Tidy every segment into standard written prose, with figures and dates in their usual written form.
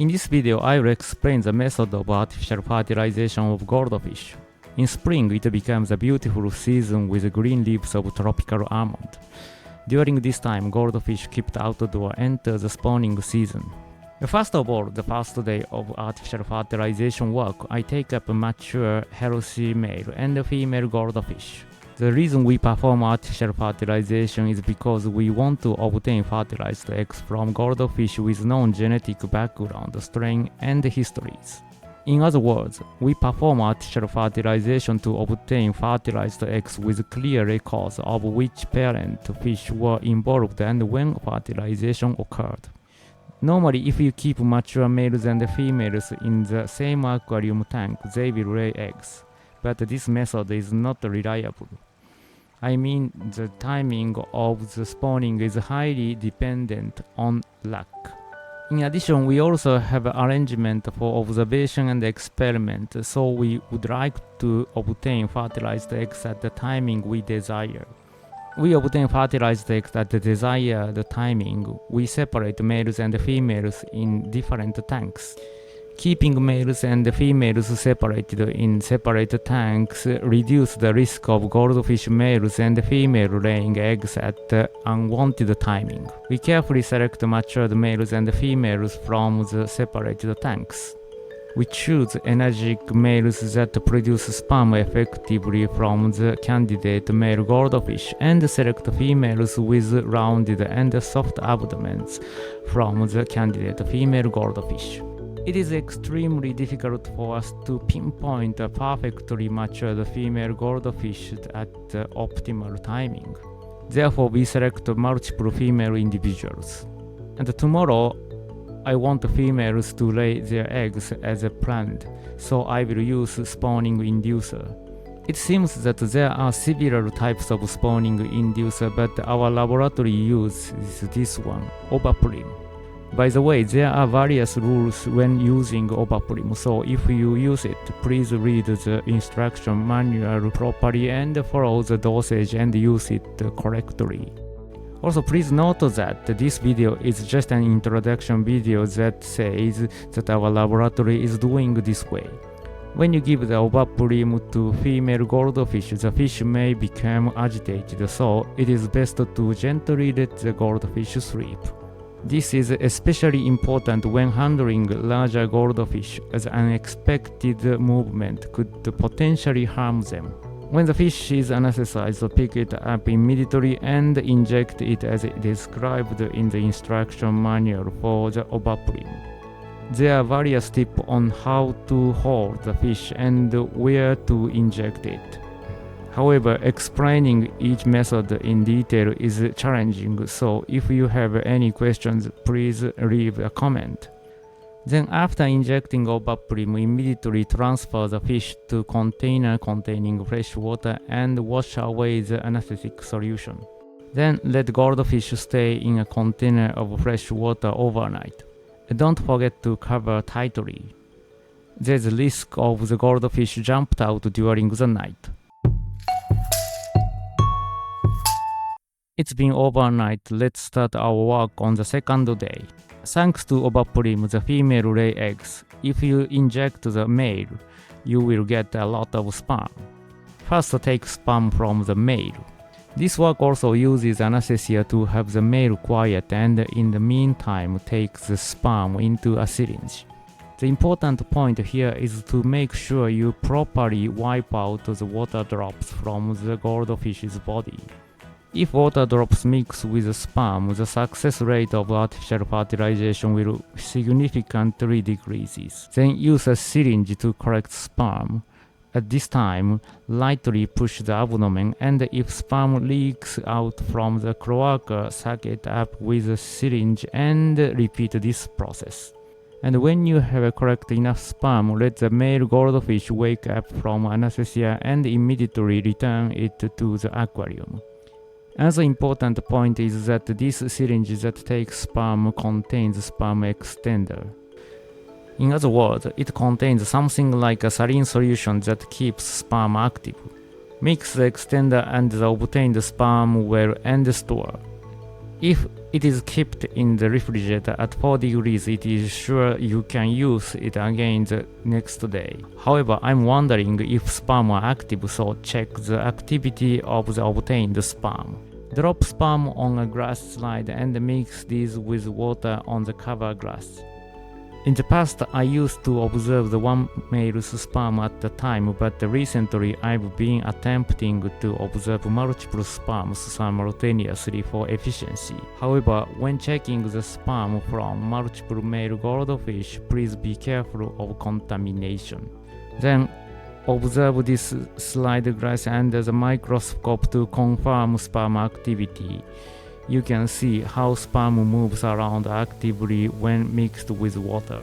In this video, I will explain the method of artificial fertilization of goldfish. In spring, it becomes a beautiful season with green leaves of tropical almond. During this time, goldfish kept outdoor enter the spawning season. First of all, the first day of artificial fertilization work, I take up a mature, healthy male and female goldfish. The reason we perform artificial fertilization is because we want to obtain fertilized eggs from goldfish with known genetic background, strain, and histories. In other words, we perform artificial fertilization to obtain fertilized eggs with clear records of which parent fish were involved and when fertilization occurred. Normally, if you keep mature males and females in the same aquarium tank, they will lay eggs. But this method is not reliable. I mean, the timing of the spawning is highly dependent on luck. In addition, we also have arrangement for observation and experiment, so we would like to obtain fertilized eggs at the timing we desire. We obtain fertilized eggs at the desired timing. We separate males and females in different tanks. Keeping males and females separated in separate tanks reduces the risk of goldfish males and female laying eggs at unwanted timing. We carefully select matured males and females from the separated tanks. We choose energetic males that produce sperm effectively from the candidate male goldfish and select females with rounded and soft abdomens from the candidate female goldfish. It is extremely difficult for us to pinpoint a perfectly matured female goldfish at the optimal timing. Therefore, we select multiple female individuals. And tomorrow, I want the females to lay their eggs as planned, so I will use spawning inducer. It seems that there are several types of spawning inducer, but our laboratory uses this one, ovaprim. By the way, there are various rules when using ovaprim, so if you use it, please read the instruction manual properly and follow the dosage and use it correctly. Also, please note that this video is just an introduction video that says that our laboratory is doing this way. When you give the ovaprim to female goldfish, the fish may become agitated, so it is best to gently let the goldfish sleep. This is especially important when handling larger goldfish, as unexpected movement could potentially harm them. When the fish is anesthetized, pick it up immediately and inject it as described in the instruction manual for the ovaprim. There are various tips on how to hold the fish and where to inject it. However, explaining each method in detail is challenging, so if you have any questions, please leave a comment. Then after injecting ovaprim, immediately transfer the fish to container containing fresh water and wash away the anesthetic solution. Then let goldfish stay in a container of fresh water overnight. Don't forget to cover tightly. There's a risk of the goldfish jumped out during the night. It's been overnight, let's start our work on the second day. Thanks to ovaprim, the female lay eggs. If you inject the male, you will get a lot of sperm. First take sperm from the male. This work also uses anesthesia to have the male quiet and in the meantime take the sperm into a syringe. The important point here is to make sure you properly wipe out the water drops from the goldfish's body. If water drops mix with sperm, the success rate of artificial fertilization will significantly decrease. Then use a syringe to collect sperm. At this time, lightly push the abdomen, and if sperm leaks out from the cloaca, suck it up with a syringe and repeat this process. And when you have collected enough sperm, let the male goldfish wake up from anesthesia and immediately return it to the aquarium. Another important point is that this syringe that takes sperm contains sperm extender. In other words, it contains something like a saline solution that keeps sperm active. Mix the extender and the obtained sperm well and store. If it is kept in the refrigerator at 4 degrees, it is sure you can use it again the next day. However, I'm wondering if sperm are active, so check the activity of the obtained sperm. Drop sperm on a glass slide and mix these with water on the cover glass. In the past, I used to observe the one male's sperm at a time, but recently I've been attempting to observe multiple sperms simultaneously for efficiency. However, when checking the sperm from multiple male goldfish, please be careful of contamination. Then, observe this slide glass under the microscope to confirm sperm activity. You can see how sperm moves around actively when mixed with water.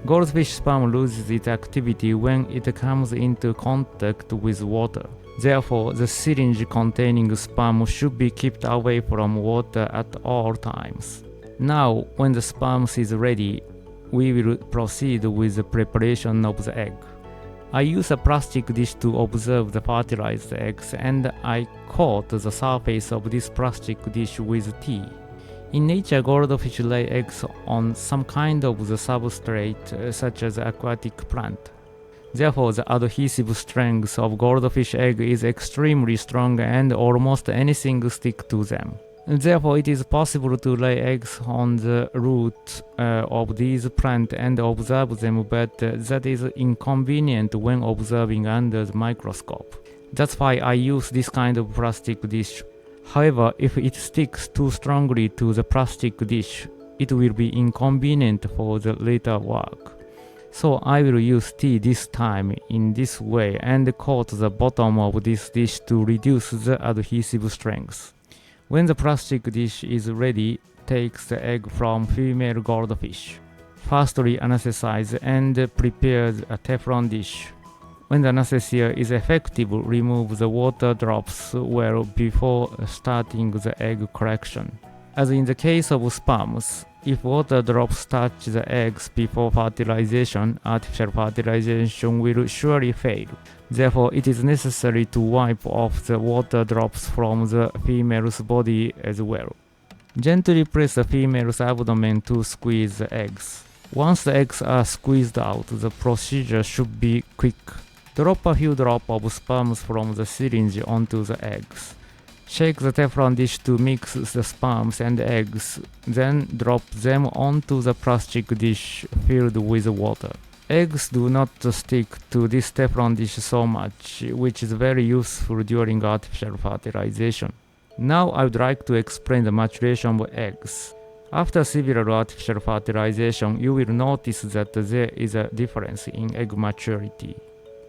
Goldfish sperm loses its activity when it comes into contact with water. Therefore, the syringe containing sperm should be kept away from water at all times. Now, when the sperm is ready, we will proceed with the preparation of the egg. I use a plastic dish to observe the fertilized eggs, and I coat the surface of this plastic dish with tea. In nature, goldfish lay eggs on some kind of the substrate, such as aquatic plant. Therefore, the adhesive strength of goldfish egg is extremely strong and almost anything sticks to them. Therefore, it is possible to lay eggs on the root of these plants and observe them, but that is inconvenient when observing under the microscope. That's why I use this kind of plastic dish. However, if it sticks too strongly to the plastic dish, it will be inconvenient for the later work. So I will use tea this time in this way and coat the bottom of this dish to reduce the adhesive strength. When the plastic dish is ready, take the egg from female goldfish. Firstly, anesthetize and prepare a Teflon dish. When the anesthesia is effective, remove the water drops well before starting the egg collection. As in the case of sperms, if water drops touch the eggs before fertilization, artificial fertilization will surely fail. Therefore, it is necessary to wipe off the water drops from the female's body as well. Gently press the female's abdomen to squeeze the eggs. Once the eggs are squeezed out, the procedure should be quick. Drop a few drops of sperms from the syringe onto the eggs. Shake the Teflon dish to mix the sperms and eggs, then drop them onto the plastic dish filled with water. Eggs do not stick to this Teflon dish so much, which is very useful during artificial fertilization. Now I would like to explain the maturation of eggs. After several artificial fertilization, you will notice that there is a difference in egg maturity.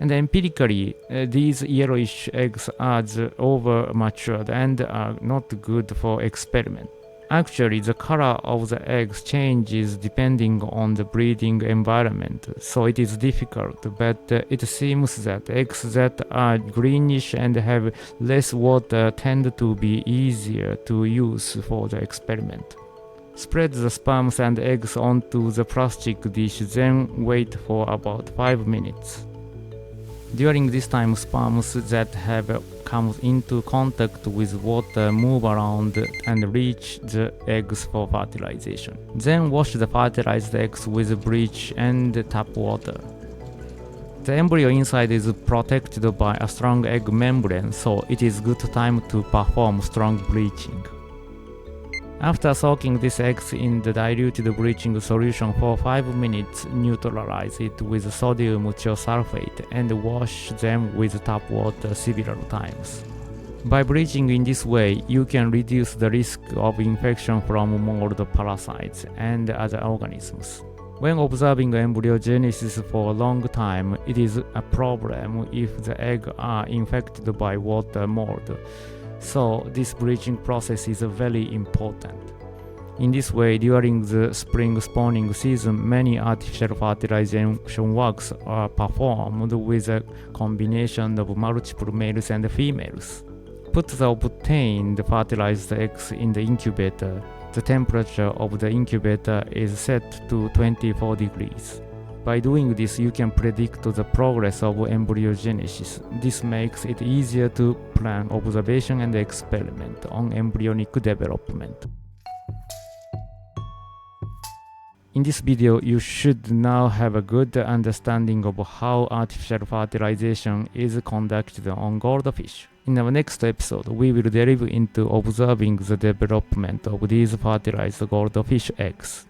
And empirically, these yellowish eggs are over-matured and are not good for experiment. Actually, the color of the eggs changes depending on the breeding environment, so it is difficult, but it seems that eggs that are greenish and have less water tend to be easier to use for the experiment. Spread the sperms and eggs onto the plastic dish, then wait for about 5 minutes. During this time, sperms that have come into contact with water move around and reach the eggs for fertilization. Then wash the fertilized eggs with bleach and tap water. The embryo inside is protected by a strong egg membrane, so it is good time to perform strong bleaching. After soaking these eggs in the diluted bleaching solution for 5 minutes, neutralize it with sodium thiosulfate and wash them with tap water several times. By bleaching in this way, you can reduce the risk of infection from mold parasites and other organisms. When observing embryogenesis for a long time, it is a problem if the eggs are infected by water mold. So this bleaching process is very important. In this way, during the spring spawning season, many artificial fertilization works are performed with a combination of multiple males and females. Put the obtained fertilized eggs in the incubator. The temperature of the incubator is set to 24 degrees. By doing this, you can predict the progress of embryogenesis. This makes it easier to plan observation and experiment on embryonic development. In this video, you should now have a good understanding of how artificial fertilization is conducted on goldfish. In our next episode, we will delve into observing the development of these fertilized goldfish eggs.